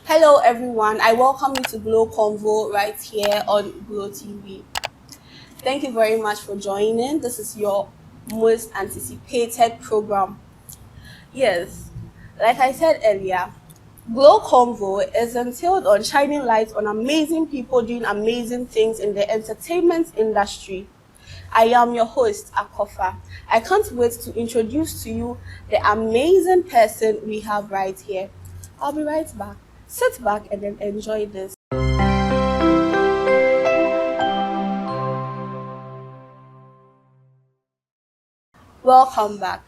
Hello, everyone. I welcome you to Glow Convo right here on Glow TV. Thank you very much for joining. This is your most anticipated program. Yes, like I said earlier, Glow Convo is entailed on shining light on amazing people doing amazing things in the entertainment industry. I am your host, Akorfah. I can't wait to introduce to you the amazing person we have right here. I'll be right back. Sit back and then enjoy this. Welcome back.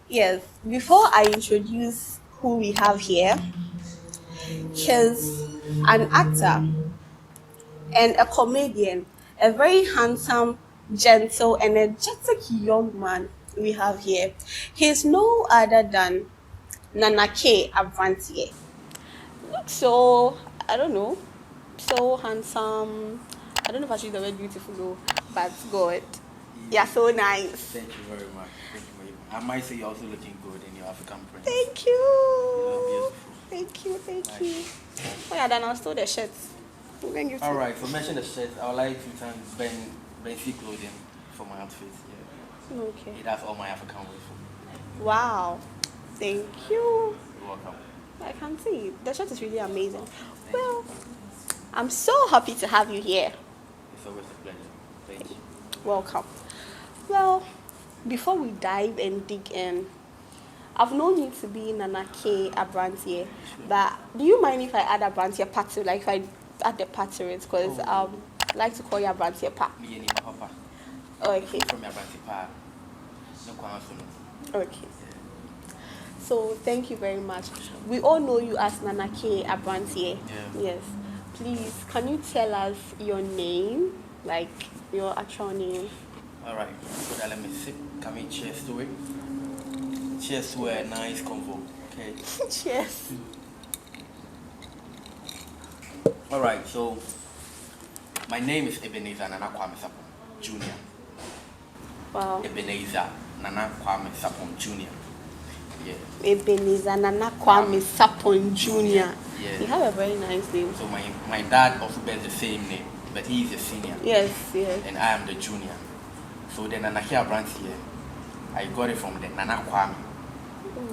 Yes, before I introduce who we have here, he's an actor and a comedian, a very handsome, gentle, energetic young man we have here. He's no other than Nana K Abranteɛ. Looks so, I don't know, so handsome. I don't know if I should use the word beautiful though, but good. You're so nice. Thank you very much. Thank you very much. I might say you're also looking good in your African print. Thank You you. look beautiful. Thank you. Nice. Oh yeah, then I'll store the shirts. Thank you. All right. For mention the shirt, I would like to thank Ben C Clothing for my outfit. Yeah. Okay. It has all my African ways for me. Wow. Thank you. You're welcome. I can see the shirt is really amazing. Well, I'm so happy to have you here. It's always a pleasure. Thank you. Welcome. Well, before we dive and dig in, I've known you to be Nana K Abranteɛ, but do you mind if I add Abranteɛ part to, like if I add the part to it? Because I like to call you Abranteɛ part. Me and my papa. Okay. From Abrantie Pa. No question. Okay. So thank you very much. We all know you as Nana K Abranteɛ. Yeah. Yes. Please, can you tell us your name, like your actual name? All right. So that let me sip. Can we cheers to it? Cheers to a nice convo. Okay. Cheers. All right. So my name is Ebenezer Nana Kwame Sapon Jr. Wow. Ebenezer Nana Kwame Sapon Jr. Yeah. Ebenezer Nana Kwame Sapon Jr. Yeah. You have a very nice name. So my dad also bears the same name, but he is a senior. Yes, yes. And I am the junior. So the Nana K Abranteɛ, I got it from the Nana Kwame.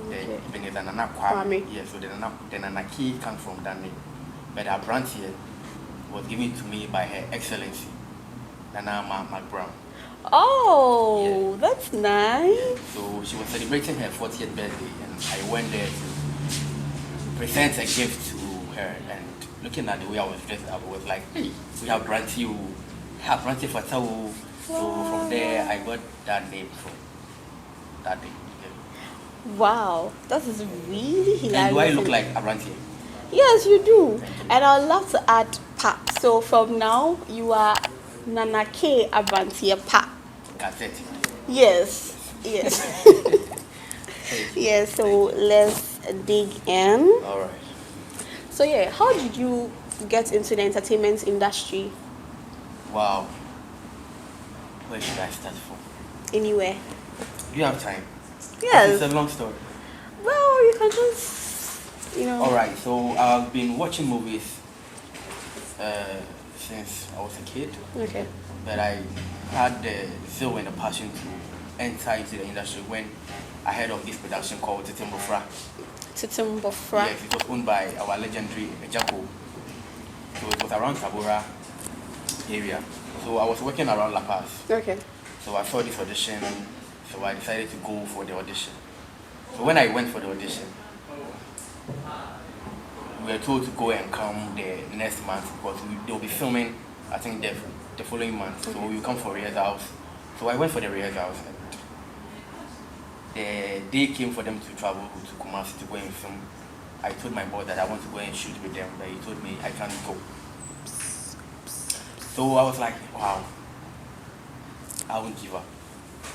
Okay. The Nana Kwame. Kwame. Yeah, so the Nana K comes from that name. But the Abranteɛ was given to me by Her Excellency, Nana Brown. Oh, that's nice. So she was celebrating her 40th birthday, and I went there to present a gift to her. And looking at the way I was dressed up, I was like, hey, we have Abrantie, for Fatau. So from there, I got that name from that day. Yeah. Wow, that is really hilarious. And do I look like Abrantie? Yes, you do. And I'd love to add Pa. So from now, you are Nana K Abranteɛ Pa. Gazette. Yes, yes. Yes, so let's dig in. All right. So yeah, how did you get into the entertainment industry? Wow. Where should I start from? Anywhere? Do you have time? Yes. It's a long story. Well, you can just, All right. So I've been watching movies since I was a kid, Okay. but I had the zeal and the passion to enter into the industry when I heard of this production called Bofra. Bofra. Yes, it was owned by our legendary Ejako. So it was around Tabora area. So I was working around La Paz. Okay. So I saw this audition, so I decided to go for the audition. So when I went for the audition, we were told to go and come the next month because they'll be filming, I think, the following month. So we come for rehearsals. So I went for the rehearsals. And the day came for them to travel to Kumasi to go and film. I told my boss that I want to go and shoot with them, but he told me I can't go. So I was like, wow, I won't give up.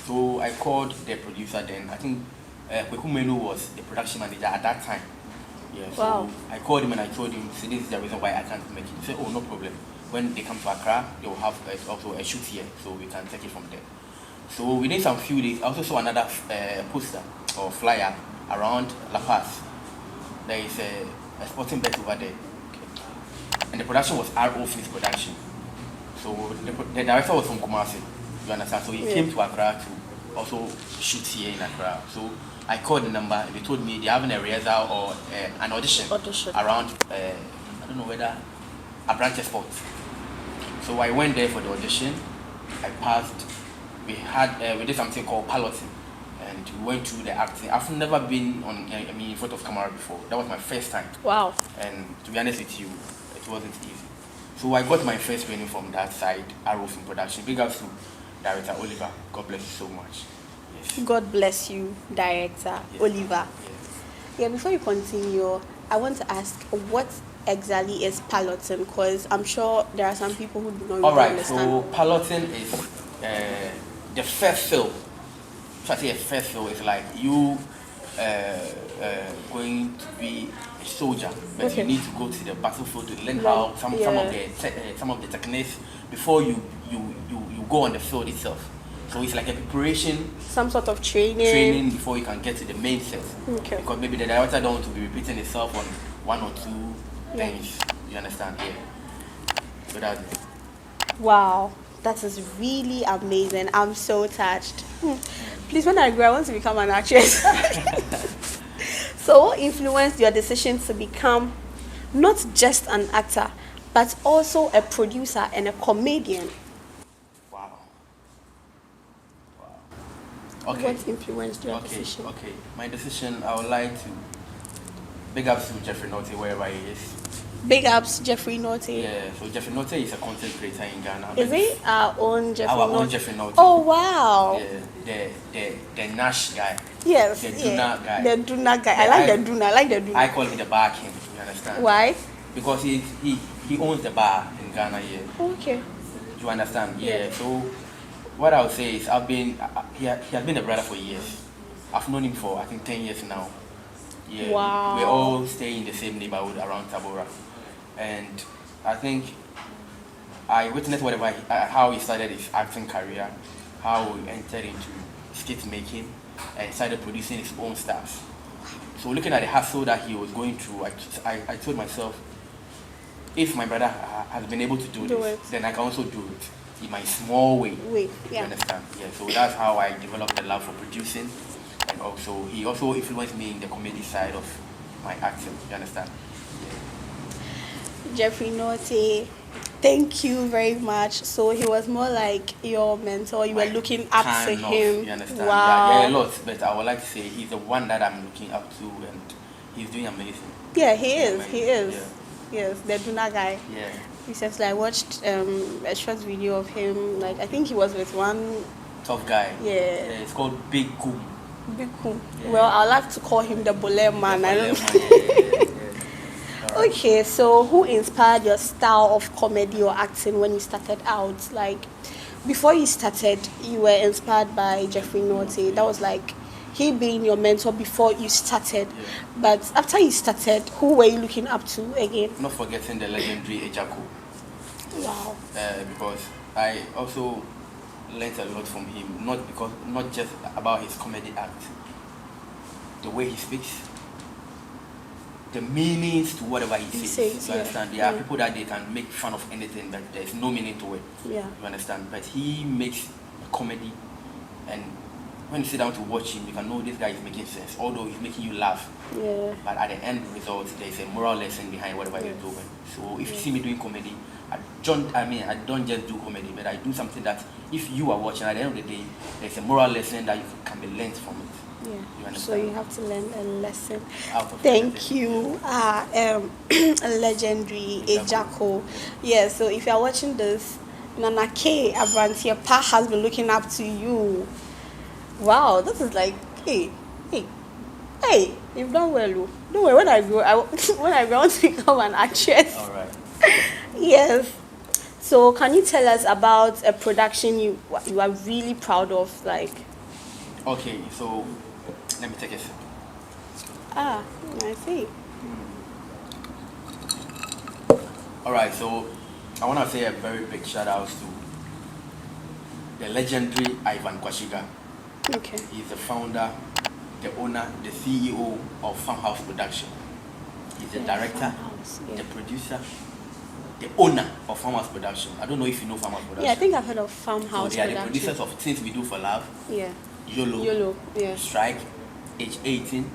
So I called the producer then. I think Kweku Menu was the production manager at that time. Yeah, so Wow. I called him and I told him, see, this is the reason why I can't make it. He said, oh, no problem. When they come to Accra, they will have also a shoot here, so we can take it from there. So within some few days, I also saw another poster or flyer around La Paz. There is exporting beds over there. And the production was RO Films production. So the director was from Kumasi, you understand? So he came to Accra to also shoot here in Accra. So I called the number and they told me they're having a rehearsal or an audition around, I don't know whether, Abrantie Sport. So I went there for the audition. I passed. We did something called piloting, and we went through the acting. I've never been in front of camera before. That was my first time. Wow. And to be honest with you, it wasn't easy. So I got my first training from that side, Arrow Film Production. Big ups to Director Oliver. God bless you so much. Yes. God bless you, Director Oliver. Yes. Yeah, before you continue, I want to ask what exactly is piloting, because I'm sure there are some people who do not really understand. So piloting is the first film. So I say a first film is like you going to be a soldier, but you need to go to the battlefield to learn how some of the techniques before you go on the field itself. So it's like a preparation, some sort of training before you can get to the main set. Okay. Because maybe the director don't want to be repeating itself on one or two things. You understand? Yeah. So that's it. Wow, that is really amazing. I'm so touched. Please, when I grow, I want to become an actress. So, what influenced your decision to become not just an actor, but also a producer and a comedian? Wow. Okay. What influenced your decision? Okay. My decision, I would like to big ups to Jeffrey Notte wherever he is. Big ups, Jeffrey Notte. Yeah, so Jeffrey Notte is a content creator in Ghana. Is he our own Jeffrey Our Notte? own Jeffrey Notte. Oh, wow. Yeah, the Nash guy. Yes. The Duna guy. The Duna guy. I like the Duna. I call him the bar king, you understand? Why? Because he owns the bar in Ghana here. Okay. You understand? Yeah. So what I would say is he has been a brother for years. I've known him for I think 10 years now. Yeah. Wow. We all stay in the same neighborhood around Tabora. And I think I witnessed how he started his acting career, how he entered into skit making and started producing his own stars. So looking at the hustle that he was going through, I told myself, if my brother has been able to do this, then I can also do it in my small way. You understand? Yeah. So that's how I developed the love for producing, and also he also influenced me in the comedy side of my acting. You understand? Jeffrey Notte, thank you very much. So he was more like your mentor. You were looking up to him. You understand? Wow. Yeah, a lot. But I would like to say he's the one that I'm looking up to, and he's doing amazing. Yeah, he is. He is. Yeah. Yes, the Duna guy. Yeah. Recently, I watched a short video of him. Like I think he was with one tough guy. Yeah. It's called Big Kum. Big Kum. Yeah. Well, I like to call him the Bole man. Okay, so who inspired your style of comedy or acting when you started out? Like, before you started, you were inspired by Jeffrey Notte. That was like he being your mentor before you started. Yeah. But after you started, who were you looking up to again? Not forgetting the legendary Ejako. Wow. Because I also learned a lot from him. Not just about his comedy act, the way he speaks, the meanings to whatever he says. You understand? There are people that they can make fun of anything, but there's no meaning to it. Yeah. You understand? But he makes a comedy, and when you sit down to watch him, you can know this guy is making sense, although he's making you laugh. Yeah. But at the end result, there's a moral lesson behind whatever you're doing. So if you see me doing comedy, I don't just do comedy, but I do something that if you are watching, at the end of the day, there's a moral lesson that can be learned from it. Yeah. So you have to learn a lesson. Thank you. Legendary Ejako. Yeah, so if you're watching this, Nana K Abranteɛ has been looking up to you. Wow, this is like, hey, you've done well. Don't worry, when I grow, I want to become an actress. All right. Yes. So can you tell us about a production you are really proud of, like? Okay, so let me take a sip. I see. All right, so I want to say a very big shout out to the legendary Ivan Kwashiga. Okay. He's the founder, the owner, the CEO of Farmhouse Production. He's the director, Farmhouse, yeah. the producer, the owner of Farmhouse Production. I don't know if you know Farmhouse Production. Yeah, I think I've heard of So Farmhouse they are the Production. producers of Things We Do for Love, Yeah. YOLO, Yeah. Strike, Age 18,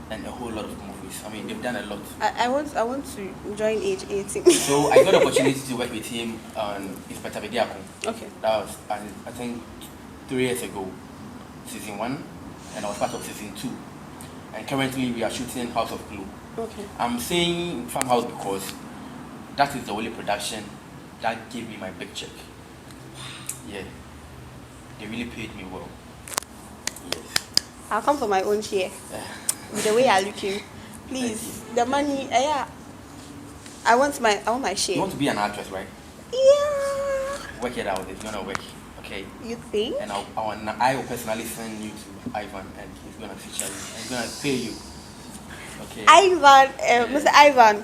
and a whole lot of movies. I mean, they've done a lot. I want to join Age 18. So I got the opportunity to work with him on Inspector Bediako. Okay. That was, I think, 3 years ago, season 1, and I was part of season 2. And currently we are shooting House of Glow. Okay. I'm saying Farmhouse because that is the only production that gave me my big check. Yeah. They really paid me well. Yes. I'll come for my own share. With the way you're looking. Please. The money, yeah. I want my share. You want to be an actress, right? Yeah. Work it out. It's gonna work. Okay. You think? And I will personally send you to Ivan, and he's gonna feature you. And he's gonna pay you. Okay. Ivan, Mr. Ivan, Yeah.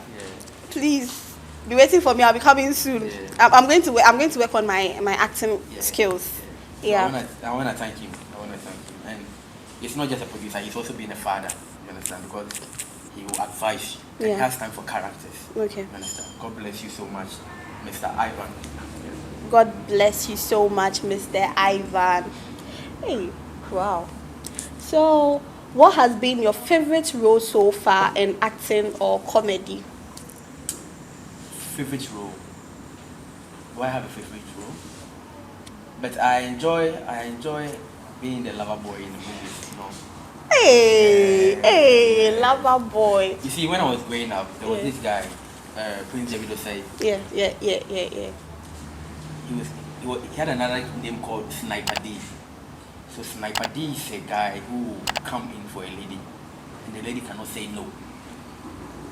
please be waiting for me. I'll be coming soon. Yeah. I'm going to work on my acting skills. Yeah. I wanna thank him. And it's not just a producer. He's also been a father. You understand? Because he will advise you. And Yeah. he has time for characters. Okay. You understand? God bless you so much, Mr. Ivan. God bless you so much, Mr. Ivan. Hey, wow. So, what has been your favorite role so far in acting or comedy? Favorite role? Do I have a favorite role? But I enjoy being the lover boy in the movies, you know. Hey, lover boy. You see, when I was growing up, there was Yeah. this guy, Prince David Osei. Yeah. He had another name called Sniper D. So Sniper D is a guy who come in for a lady, and the lady cannot say no.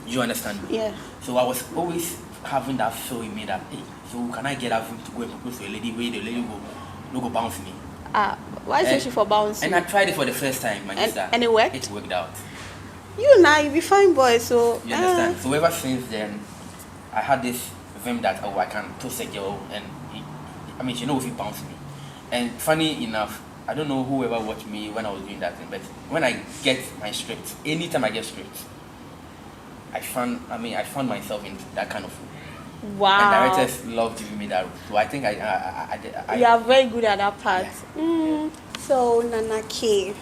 You understand? Yeah. So I was always having that feel in me that, hey, so can I get out to go and propose to a lady where the lady will no go bounce me? Why is she for bouncing? And I tried it for the first time, my sister. And it worked? It worked out. You now, you be fine boy, so... You understand? So ever since then, I had this whim that, oh, I can toast a girl, and she knows if he bounce me. And funny enough, I don't know whoever watched me when I was doing that thing, but when I get my script, anytime I get scripts, I found myself in that kind of role. Wow. And directors love giving me that role. So I think I you are very good at that part. Yeah. So, Nana K,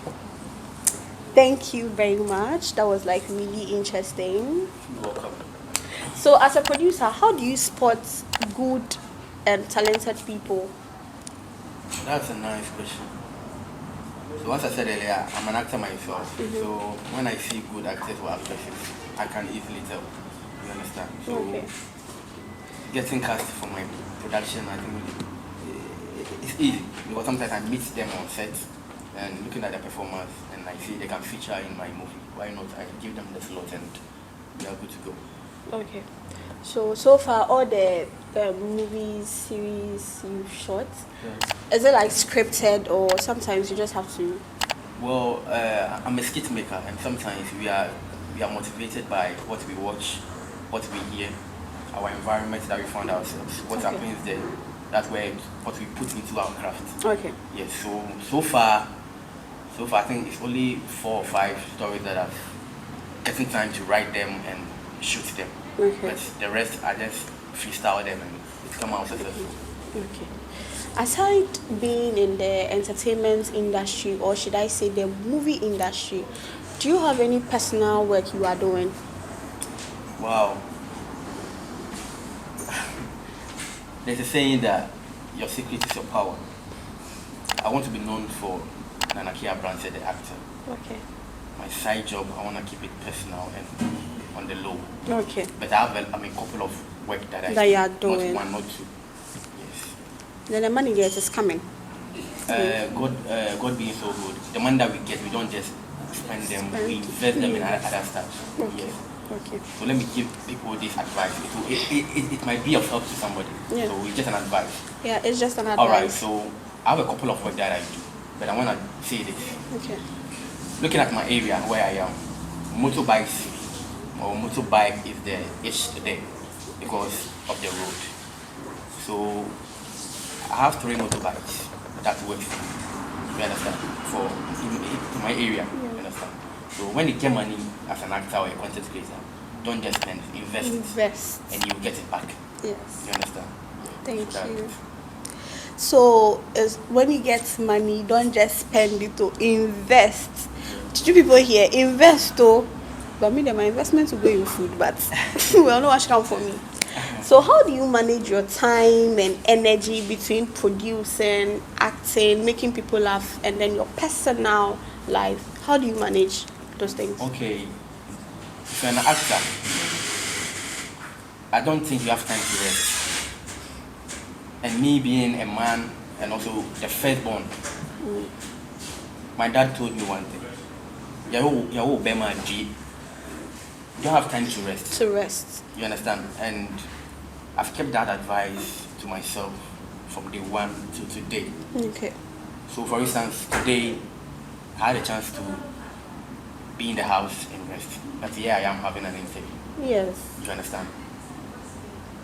thank you very much. That was like really interesting. You're welcome. So, as a producer, how do you spot good and talented people? That's a nice question. So as I said earlier, I'm an actor myself. Mm-hmm. So when I see good actors or actresses, I can easily tell. You understand? So Okay. getting cast for my production, I think it's easy because sometimes I meet them on set and looking at their performance, and I see they can feature in my movie. Why not? I give them the slot and we are good to go. Okay. So far, all the movies, series you've shot, is it like scripted or sometimes you just have to? Well, I'm a skit maker, and sometimes we are motivated by what we watch, what we hear, our environment that we find ourselves, what happens there. That's where what we put into our craft. Okay. Yes. So far, I think it's only 4 or 5 stories that I've taken time to write them and shoot them. Okay. But the rest I just freestyle them and it's come out successful. Okay. Aside being in the entertainment industry, or should I say the movie industry, do you have any personal work you are doing? Wow. There's a saying that your secret is your power. I want to be known for K Abranteɛ, the actor. Okay. My side job, I want to keep it personal and on the low. Okay. But I have a couple of work that you are doing. Not one, not two. Yes. Then the money get is coming. God being so good, the money that we get, we don't just spend them, we invest them in other stuff. Okay. Yes. Okay. So let me give people this advice. It might be of help to somebody. Yeah. So it's just an advice. Yeah, it's just an advice. Alright, so I have a couple of work that I do, but I want to say this. Okay. Looking at my area where I am, motorbike is the issue today because of the road. So I have 3 motorbikes that work for me. You understand? In my area. You understand? So when you get money as an actor or a content creator, don't just spend, invest. And you get it back. Yes. You understand? Thank you. So, when you get money, don't just spend it, to invest. Did you people here invest? But me, my investments will go in food, but well, no much come for me. So, how do you manage your time and energy between producing, acting, making people laugh, and then your personal life? How do you manage those things? Okay, if you're an actor, I don't think you have time to rest. And me being a man and also the firstborn, my dad told me one thing. You don't have time to rest. You understand? And I've kept that advice to myself from day one to today. Okay. So for instance, today I had a chance to be in the house and rest. But here I am having an interview. Yes. You understand?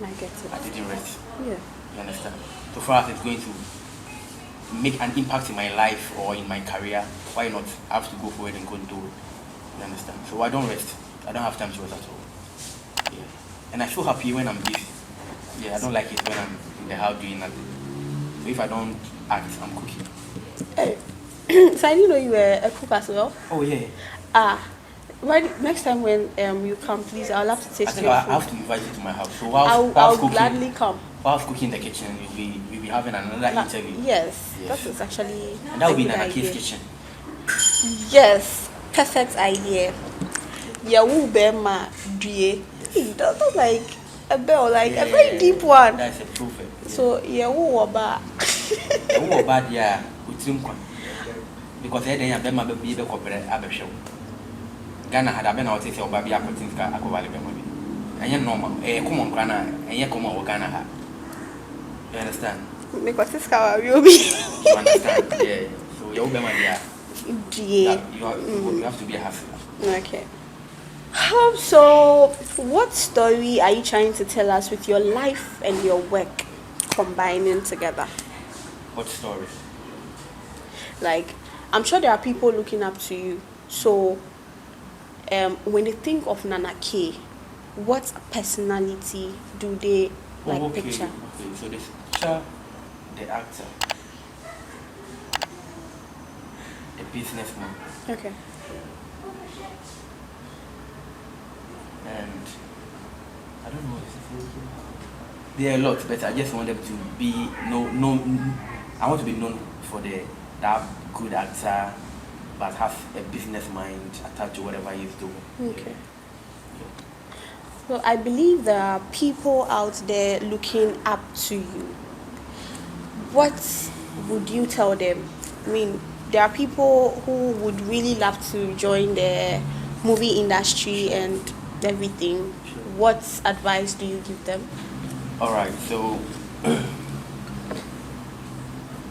I get it. I didn't rest. Yeah. You understand? So far as it's going to make an impact in my life or in my career, why not? I have to go forward and go and do it. You understand? So I don't rest. I don't have time to rest at all. Yeah. And I feel happy when I'm busy. Yeah, I don't like it when I'm in the house doing nothing. So if I don't act, I'm cooking. Hey. So I didn't know you were a cook as well. Oh yeah. Right, next time when you come, please, I'll have to taste your food. I have to invite you to my house. So I'll gladly come. Whilst cooking in the kitchen, we'll be having another interview. Yes, that is actually. And that will be in an kitchen. Yes, perfect idea. Yeah, we'll be my dear. That's like a bell, like a very deep one. That's a perfect. Yeah. So yeah, we'll bad. We'll bad, yeah. Because then I'm my baby show. Ghana had a ben out of Baby Akotinska Akovali. And you're normal. Come on, Ghana, and you come on, Ghana. You understand? Because this car will be. You understand? Yeah. So you'll be my dear. You have to be a hustler. Okay. So, what story are you trying to tell us with your life and your work combining together? What story? Like, I'm sure there are people looking up to you. So, when they think of Nana K, what personality do they picture? Okay, so they picture the actor, the businessman. Okay. And I don't know. There are a lot, but I just want them to be I want to be known for that good actor, but have a business mind attached to whatever he's doing. Okay. Yeah. Well, I believe there are people out there looking up to you. What would you tell them? I mean, there are people who would really love to join the movie industry and everything. Sure. What advice do you give them? All right, so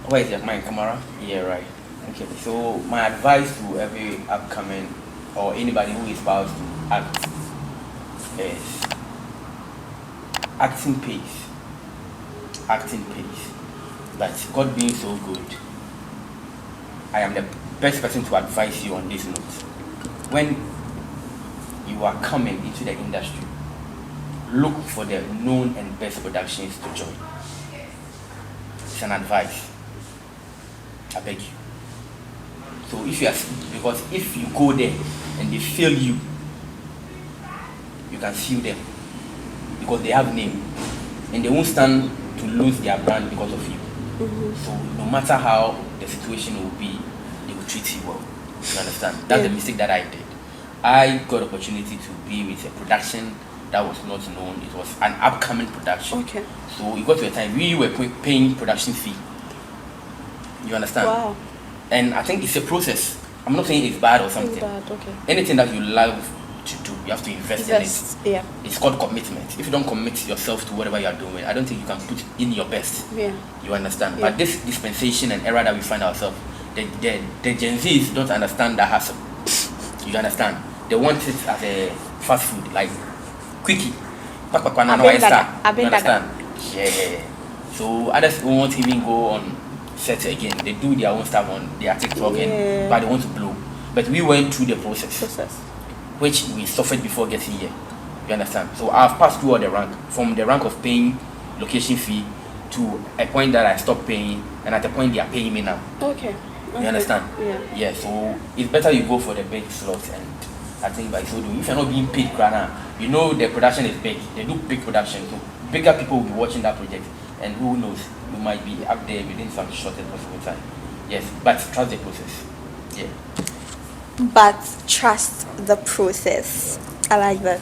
where is your mind, camera? Yeah, right. Okay, so my advice to every upcoming or anybody who is about to act is acting pays. Acting pays. But God being so good, I am the best person to advise you on this note. When you are coming into the industry, look for the known and best productions to join. It's an advice. I beg you. So because if you go there and they fail you, you can sue them because they have name and they won't stand to lose their brand because of you. Mm-hmm. So no matter how the situation will be, they will treat you well. You understand? That's the mistake that I did. I got opportunity to be with a production that was not known. It was an upcoming production. Okay. So it got to a time we were paying production fee. You understand? Wow. And I think it's a process. I'm not saying it's bad or something. It's bad, okay. Anything that you love to do, you have to invest in it. Yeah. It's called commitment. If you don't commit yourself to whatever you are doing, I don't think you can put in your best. Yeah. You understand? Yeah. But this dispensation and era that we find ourselves, the Gen Zs don't understand that hustle. You understand? They want it as a fast food, like quickie. You understand? Yeah. So others won't even go on set again. They do their own stuff on their TikTok, but they want to blow. But we went through the process, which we suffered before getting here. You understand? So I've passed through all the rank, from the rank of paying location fee to a point that I stopped paying, and at the point they are paying me now. Okay. You understand? Yeah. Yeah. So it's better you go for the big slots, and I think by so doing, if you're not being paid, Grana, you know the production is big. They do big production, so bigger people will be watching that project, and who knows, you might be up there within some shortest possible time. Yes, but trust the process. Yeah. But trust the process. I like that.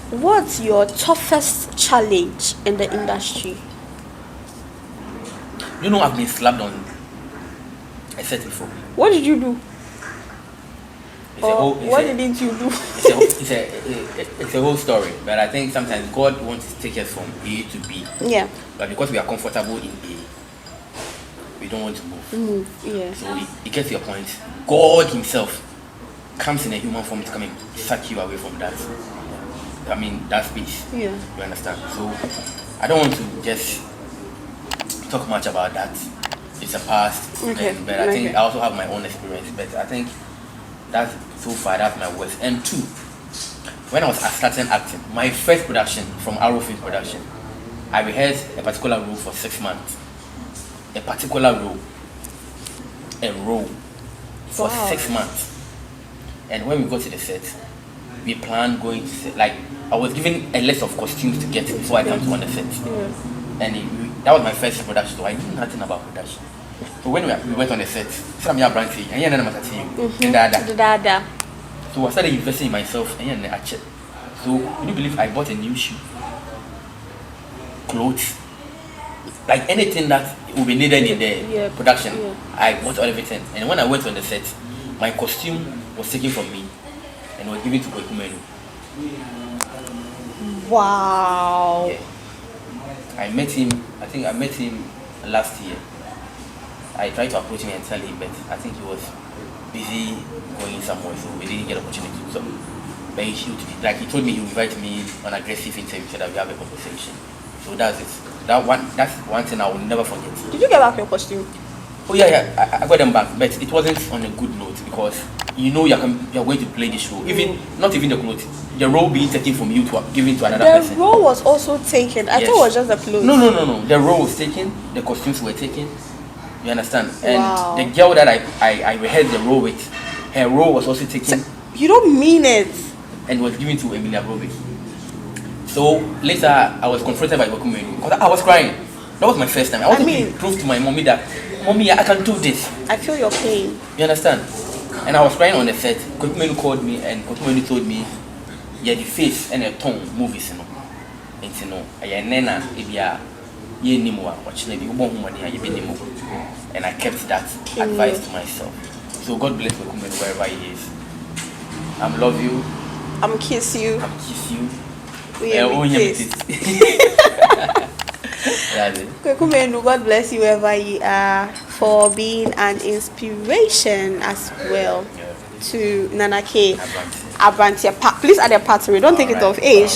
What's your toughest challenge in the industry? You know, I've been slapped on a set before. What did you do? What didn't you do? It's a whole story, but I think sometimes God wants to take us from A to B. Yeah. But because we are comfortable in A, we don't want to move. Yeah. So it gets to your point. God Himself comes in a human form to come and suck you away from that. I mean, that space. Yeah. You understand? So I don't want to just talk much about that. It's a past. Okay. But I think I also have my own experience. But I think that's so far that's my worst. And two, when I was starting acting, my first production from Arrow Film Production, I rehearsed a particular role for 6 months. A particular role. A role for 6 months. And when we got to the set, we planned going to set. Like, I was given a list of costumes to get before I come to on the set. Yeah. And that was my first production, so I knew nothing about production. So when we went on the set, I'm Abrantie, and I'm so I started investing in myself, and I checked. So would you believe I bought a new shoe, clothes, like anything that will be needed in the production. Yeah. I bought all everything, and when I went on the set, my costume was taken from me and was given to Kokumenu. Wow. Yeah. I met him last year. I tried to approach him and tell him, but I think he was busy going somewhere, so we didn't get opportunity. So, but he told me he would invite me on aggressive interview so that we have a conversation. So that's it. That's one thing I will never forget. Did you get back your costume? Oh yeah, I got them back, but it wasn't on a good note because you know you're going to play this role. Even not even the clothes, the role being taken from you to given to another person. The role was also taken. I thought it was just the clothes. No. The role was taken. The costumes were taken. You understand? And wow. The girl that I rehearsed the role with, her role was also taken. So, you don't mean it. And was given to Emilia Brobe. So later I was confronted by Kokumenu because I was crying. That was my first time. I wanted to prove to my mommy that, Mommy, I can do this. I feel your pain. You understand? And I was crying on the set. Kokumenu called me and Kokumenu told me, yeah, the face and the tongue movies, you know. And you know, I nena ibia ye nimu watching the and I kept that advice to myself. So God bless Kokumenu wherever he is. I love you. I'm kiss you. Kokumenu, God bless you wherever you are for being an inspiration as well to Nana K Abranteɛ. Please add a part to it. Don't take it off age.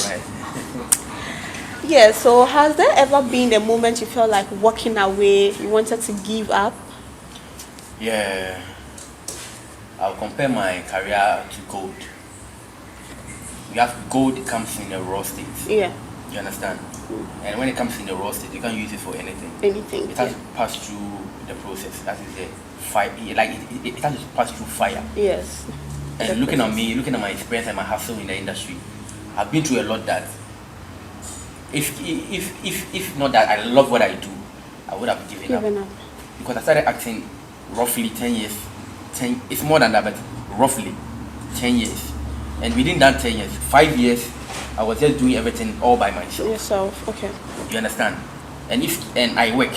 Yeah, so has there ever been a moment you felt like walking away, you wanted to give up? Yeah. I'll compare my career to gold. Gold comes in a raw state. Yeah. You understand? And when it comes in the raw state, you can't use it for anything. It has to pass through the process. That is the fire. Like it has to pass through fire. Yes. And looking at me, looking at my experience and my hustle in the industry, I've been through a lot that if not that I love what I do, I would have given up. Because I started acting roughly 10 years. It's more than that, but roughly 10 years. And within that 10 years, 5 years, I was just doing everything all by myself. Yourself, okay. You understand? And I work,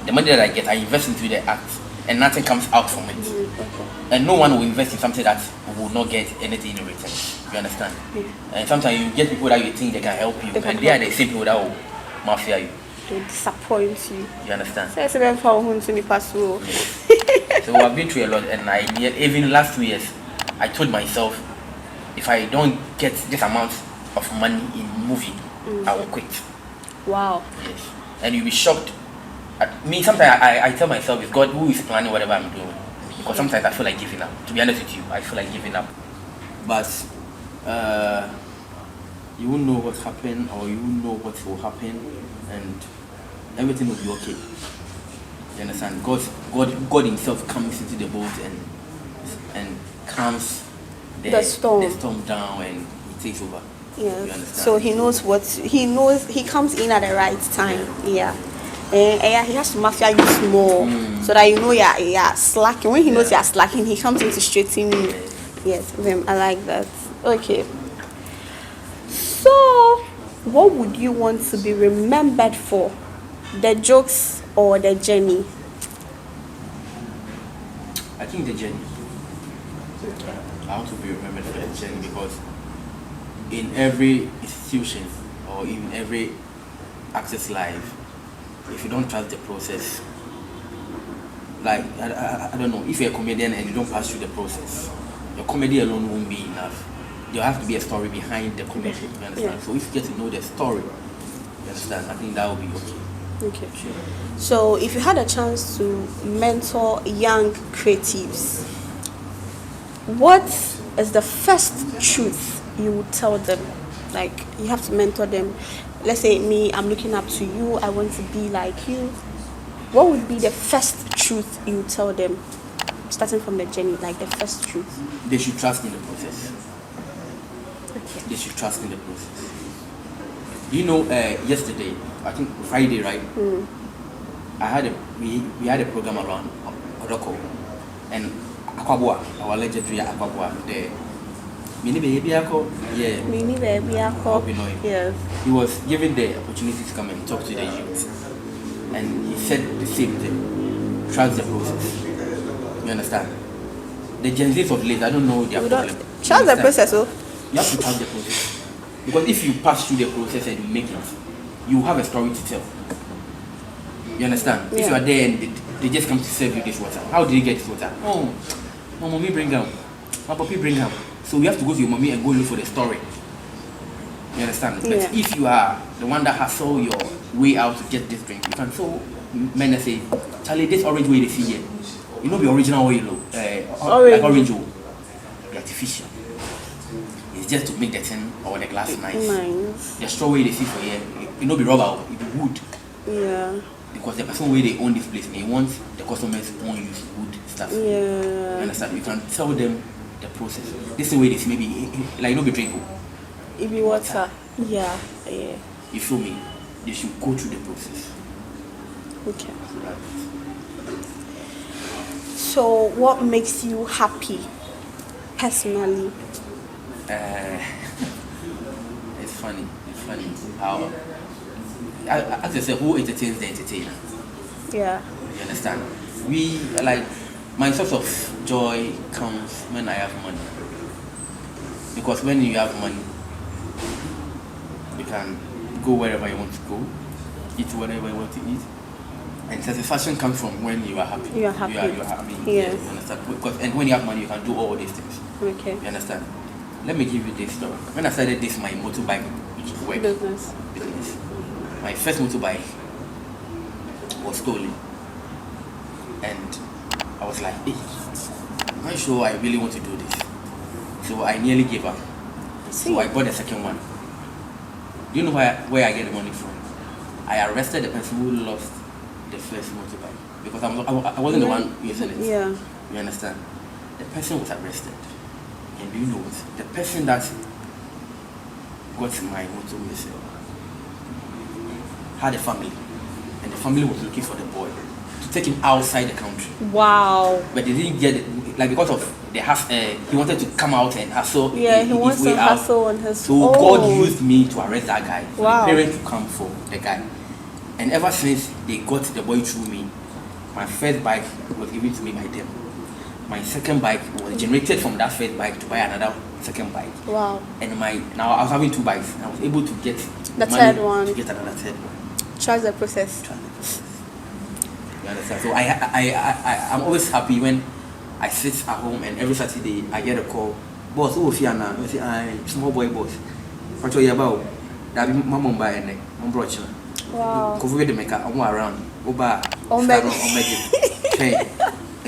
the money that I get, I invest into the act, and nothing comes out from it. Okay. And no one will invest in something that will not get anything in return. You understand? Yeah. And sometimes you get people that you think they can help you, and they are the same people that will mafia you. They disappoint you. You understand? So I've been through a lot, and even last 2 years, I told myself, if I don't get this amount of money in movie, I will quit. Wow. Yes. And you'll be shocked. Sometimes I tell myself, it's God who is planning whatever I'm doing. Because sometimes I feel like giving up. To be honest with you, I feel like giving up. But you won't know what's happened, or you won't know what will happen, and everything will be okay. You understand? God Himself comes into the boat and calms The storm down, and He takes over. Yes. You understand? So he knows he comes in at the right time. Yeah. And he has to mafia you small so that you know you're slacking. When he knows you're slacking, he comes in to straighten you. Yes, I like that. Okay. So, what would you want to be remembered for? The jokes or the journey? I think the journey. I want to be remembered for the journey, because in every institution or in every actor's life, if you don't trust the process, like I don't know, if you're a comedian and you don't pass through the process, your comedy alone won't be enough. There has to be a story behind the comedy. You understand? Yeah. So if you get to know the story, you understand, I think that will be okay. Okay. Sure. So, if you had a chance to mentor young creatives, what is the first truth you would tell them? Like, you have to mentor them. Let's say me, I'm looking up to you, I want to be like you. What would be the first truth you would tell them? Starting from the journey, like the first truth. They should trust in the process. Okay. They should trust in the process. You know, yesterday, I think Friday, right? We had a program around Odoko, and Akwabwa, our legendary Akwabwa, the Mini baby Ako, yeah. Mini baby Ako. Yes. He was given the opportunity to come and talk to the youth, and he said the same thing: trust the process. You understand? The Gen Zs of late, I don't know their problem. Trust the process, oh. You have to trust the process, because if you pass through the process and you make it, you have a story to tell. You understand? Yeah. If you are there and they just come to serve you this water, how did you get this water? Oh, my mommy bring them, my papi bring them. So you have to go to your mommy and go look for the story. You understand? But Yeah. if you are the one that hustle your way out to get this drink, you can so men say, Charlie, this orange way they see here, you know the original way, like orange, the artificial. It's just to make the tin or the glass nice. The straw way they see for here, you know, be rubber, it be wood. Yeah. Because the person where they own this place, they want the customers to own use wood stuff. Yeah. You understand? You can tell them the process. This is where they see maybe like no be drink. It be water. Yeah. Yeah. You feel me? They should go through the process. Okay. So, what makes you happy, personally? It's funny. How as I said, who entertains the entertainer? Yeah. You understand? We like my source of joy comes when I have money. Because when you have money, you can go wherever you want to go, eat whatever you want to eat. And satisfaction comes from when you are happy. You are happy. You are happy. Yes. You understand? Because and when you have money, you can do all these things. Okay. You understand? Let me give you this story. When I started this, my motorbike, which is work Business. my first motorbike was stolen, and I was like, hey, I'm not sure I really want to do this. So I nearly gave up. So I bought the second one. Do you know where I get the money from? I arrested the person who lost the first motorbike, because I wasn't the one using it. Yeah. You understand? The person was arrested. And do you know what? The person that got my motor missing had a family. And the family was looking for the boy to take him outside the country. Wow. But they didn't get it, like because of the he wanted to come out and hustle. Yeah, he wants to hustle on his So God used me to arrest that guy. For Wow. the parents to come for the guy. And ever since they got the boy through me, my first bike was given to me by them. My second bike was generated from that first bike to buy another second bike. Wow. And now I was having two bikes. I was able to get The money third one. to get another third one. Trust the process. You understand? So I'm always happy when I sit at home and every Saturday I get a call. Boss, who is here now? I say, I'm small boy boss. What are you about? That be my mom by and my brother. Wow. Cover the maker, I'm around. Oba, Omega.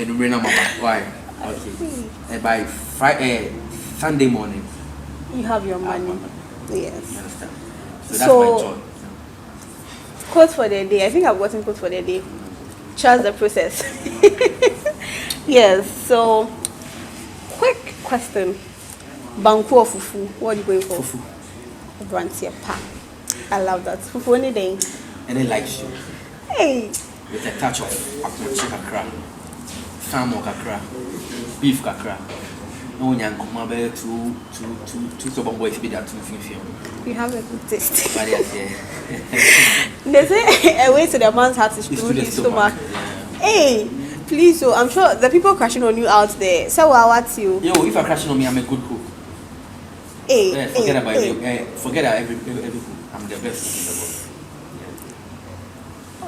and bring mama. Why? Okay. And by Friday, Sunday morning, You have your money. Yes. You understand? So that's my joy. Quote for the day. I think I've gotten quote for the day. Trust the process. Yes. So, quick question. Banku or fufu? What are you going for? Fufu. Abrantie pa. I love that. Fufu any day. Any light show. Hey. With a touch of akorfah kakra, salmon kakra, beef kakra. No one come about two so boys be that two things. You have a good taste. But yes, They say a way to the man's heart is through his stomach. Hey, please, so I'm sure the people crashing on you out there. So what's you? Yo, if I crashing on me, I'm a good cook. Hey, forget about it. Forget every cook. I'm the best in the world.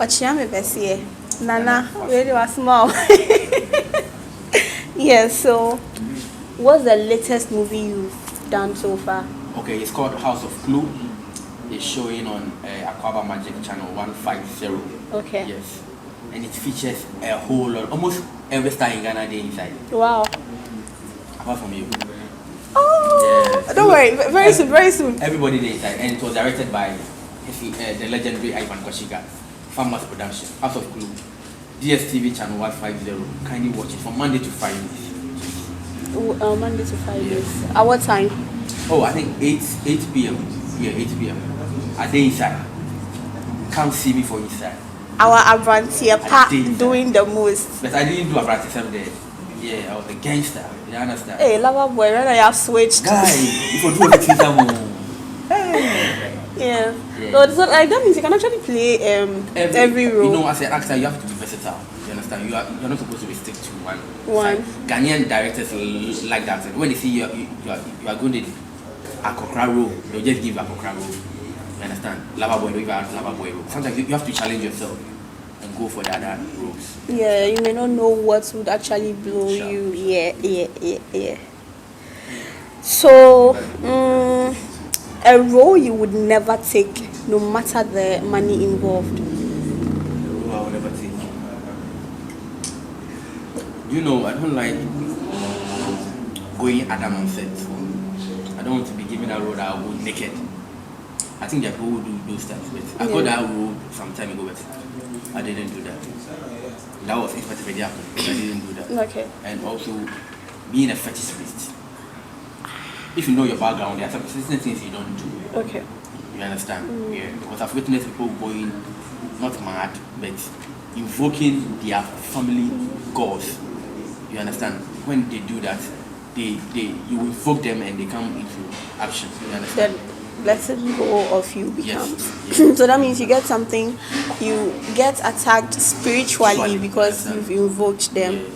Ochiame Bessie. Nana, really was small. Yeah, so what's the latest movie you've done so far? Okay, it's called House of Glow. It's showing on Akorfah Magic Channel 150. Okay. Yes. And it features a whole lot, almost every star in Ghana there inside. Wow. Apart from you. Oh, yes. Don't worry, very soon, very soon. Everybody there inside. And it was directed by the legendary Ivan Koshiga. Farmers Production, House of Glow, DSTV channel 150. Kindly watch it from Monday to Friday. Monday to Friday. Yes. At what time? Oh, I think 8 p.m. Yeah, 8 p.m. Are they inside? Come see me for inside. Our Abrantie part doing the most. But I didn't do Abrantie 7 days. Yeah, I was a gangster. You understand? Hey, lover boy, when I have switched. Guy, if you do everything, hey. Yeah. So like that means you can actually play every role. You know, as an actor, you have to be versatile. You understand? You're not supposed to be stick to one. Ghanaian directors like that. When they see you are going to Akorfah role, they'll just give Akorfah role. You understand? Lava boy, don't even have lava boy role. Sometimes you have to challenge yourself and go for the other roles. Yeah, you may not know what would actually blow you. Yeah. So, a role you would never take, no matter the money involved. I will never take. You know, I don't like going Adam on set. I don't want to be given a role that I will naked. I think that people will do those types, but I got that role some time ago, but I didn't do that. That was Inspector Pediatric, but I didn't do that. Okay. And also, being a fetishist. If you know your background, there are some certain things you don't do. Okay. You understand? Yeah. Because I've witnessed people going not mad, but invoking their family gods. You understand? When they do that, you invoke them and they come into action. You understand? Then letting go of you becomes. Yes. So that means you get something, you get attacked spiritually because you've invoked them. Yeah.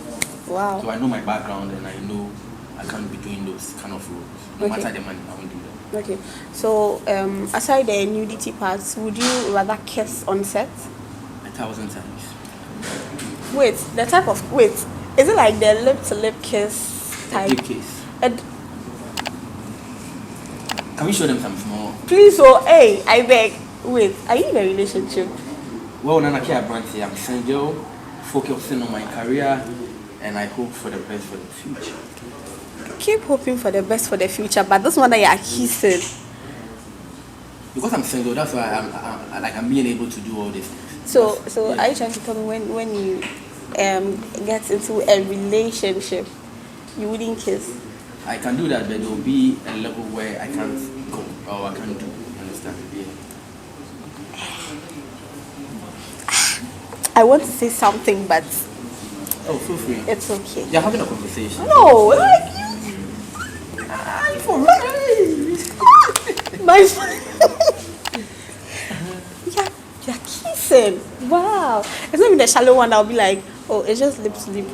Wow. So I know my background and I know I can't be doing those kind of roles. No matter the money, I won't do that. Okay. So aside the nudity parts, would you rather kiss on set? 1,000 times. Wait, the type of is it like the lip to lip kiss type? Lip kiss. Can we show them some small? Please, hey, I beg. Wait, are you in a relationship? Well, Nana K Abranteɛ, I'm single, focusing on my career, and I hope for the best for the future. Keep hoping for the best for the future, but this one that you are kissing. Because I'm single, that's why I'm being able to do all this. So yeah. Are you trying to tell me when you get into a relationship, you wouldn't kiss? I can do that, but there will be a level where I can't go or I can't do. You understand? Yeah. I want to say something, but feel free. It's okay. You're having a conversation. No, like you. For my you're kissing. Wow. It's not even the shallow one that'll be like, oh, it's just lip to lip.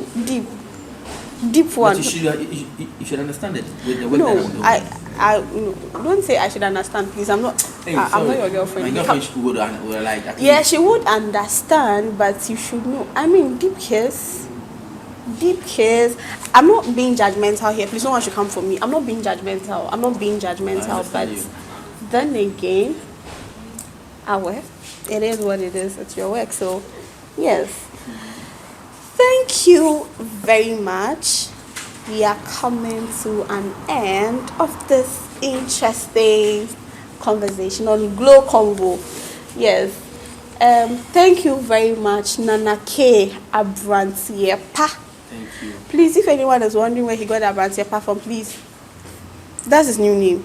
Deep one. But you should understand it with the way no, that I'm doing. Don't say I should understand, please. I'm not. Hey, I'm not your girlfriend. My girlfriend would like. Yeah, she would understand, but you should know. I mean, deep kiss. I'm not being judgmental here. Please, no one should come for me. I'm not being judgmental. But then again, it is what it is. It's your work. So, yes. Thank you very much. We are coming to an end of this interesting conversation on Glow Convo. Yes. Thank you very much, Nana K Abranteɛ. Thank you. Please, if anyone is wondering where he got Abranteɛ from, please, that's his new name,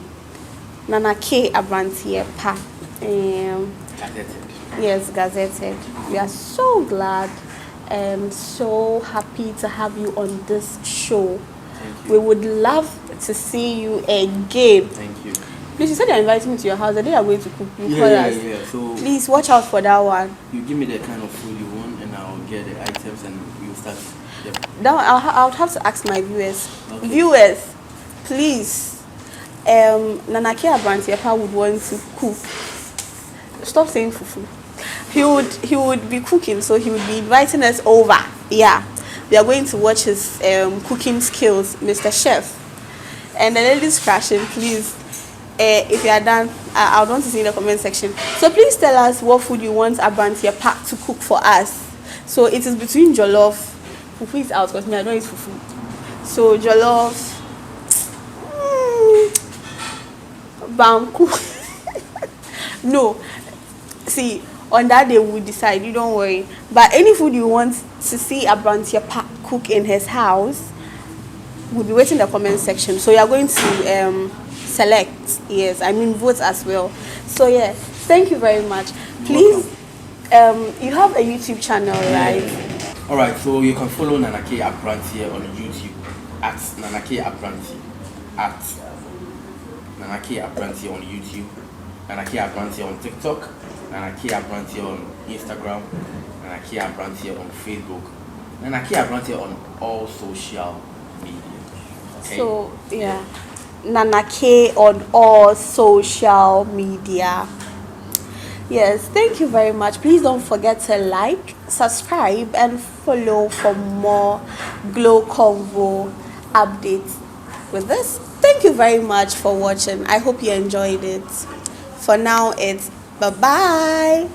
Nana K Abranteɛ. Gazetted. Yes, gazetted. We are so glad and so happy to have you on this show. Thank you. We would love to see you again. Thank you. Please, you said you're inviting me to your house. The day I'm going to cook, you call us. Yeah. So Please watch out for that one. you give me the kind of food you want, and I'll get the items, and we'll start. Yep. That one, I'll have to ask my viewers. Okay. Viewers, please. Nana K Abranteɛ would want to cook. Stop saying fufu. He would be cooking, so he would be inviting us over. Yeah, we are going to watch his cooking skills, Mr. Chef. And the ladies crashing, please. If you are done, I would want to see in the comment section. So please tell us what food you want Abranteɛ to cook for us. So it is between jollof. Fufu is out because me I don't eat fufu. So jollof, banku. No, see, on that day we'll decide. You don't worry. But any food you want to see Abranteɛ cook in his house, we'll be waiting in the comment section. So you are going to select. Yes, I mean vote as well. So yeah, thank you very much. Please, you have a YouTube channel, right? Alright, so you can follow Nana K Abranteɛ on YouTube at Nana K Abranteɛ at Nana K Abranteɛ on YouTube, Nana K Abranteɛ on TikTok, Nana K Abranteɛ on Instagram, Nana K Abranteɛ on Facebook, Nana K Abranteɛ on all social media. Okay? So yeah, Nana K on all social media. Yes, thank you very much. Please don't forget to like, subscribe, and follow for more Glow Convo updates with this. Thank you very much for watching. I hope you enjoyed it. For now, it's bye-bye.